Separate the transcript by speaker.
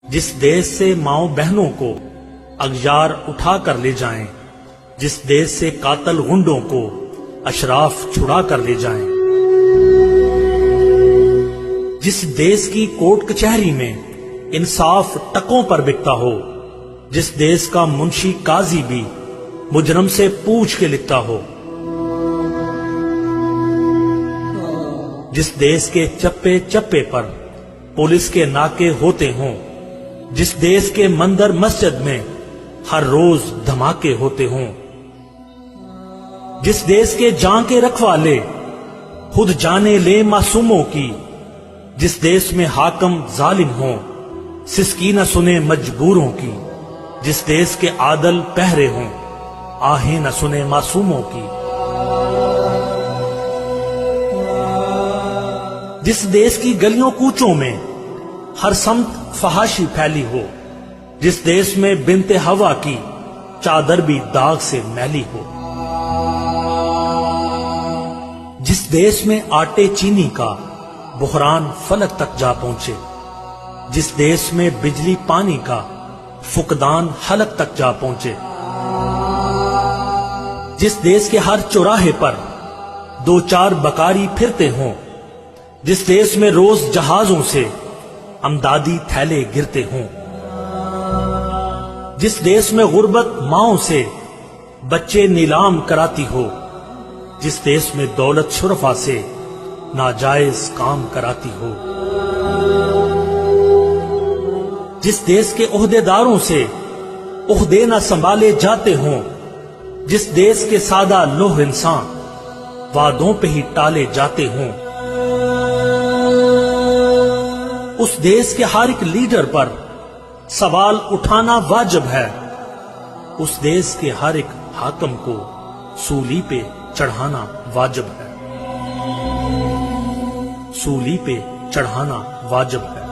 Speaker 1: جس دیش سے ماؤں بہنوں کو اغیار اٹھا کر لے جائیں، جس دیش سے قاتل غنڈوں کو اشراف چھڑا کر لے جائیں، جس دیش کی کورٹ کچہری میں انصاف ٹکوں پر بکتا ہو، جس دیش کا منشی قاضی بھی مجرم سے پوچھ کے لکھتا ہو، جس دیش کے چپے چپے پر پولیس کے ناکے ہوتے ہوں، جس دیش کے مندر مسجد میں ہر روز دھماکے ہوتے ہوں، جس دیش کے جان کے رکھوالے خود جانے لے معصوموں کی، جس دیش میں حاکم ظالم ہوں سسکی نہ سنے مجبوروں کی، جس دیش کے عادل پہرے ہوں آہیں نہ سنے معصوموں کی، جس دیش کی گلیوں کوچوں میں ہر سمت فحاشی پھیلی ہو، جس دیش میں بنت ہوا کی چادر بھی داغ سے میلی ہو، جس دیش میں آٹے چینی کا بحران فلک تک جا پہنچے، جس دیش میں بجلی پانی کا فقدان حلق تک جا پہنچے، جس دیش کے ہر چوراہے پر دو چار بکاری پھرتے ہوں، جس دیش میں روز جہازوں سے امدادی تھیلے گرتے ہوں، جس دیش میں غربت ماؤں سے بچے نیلام کراتی ہو، جس دیش میں دولت شرفا سے ناجائز کام کراتی ہو، جس دیش کے عہدیداروں سے عہدے نہ سنبھالے جاتے ہوں، جس دیش کے سادہ لوہ انسان وعدوں پہ ہی ٹالے جاتے ہوں، اس دیش کے ہر ایک لیڈر پر سوال اٹھانا واجب ہے، اس دیش کے ہر ایک حاکم کو سولی پہ چڑھانا واجب ہے، سولی پہ چڑھانا واجب ہے۔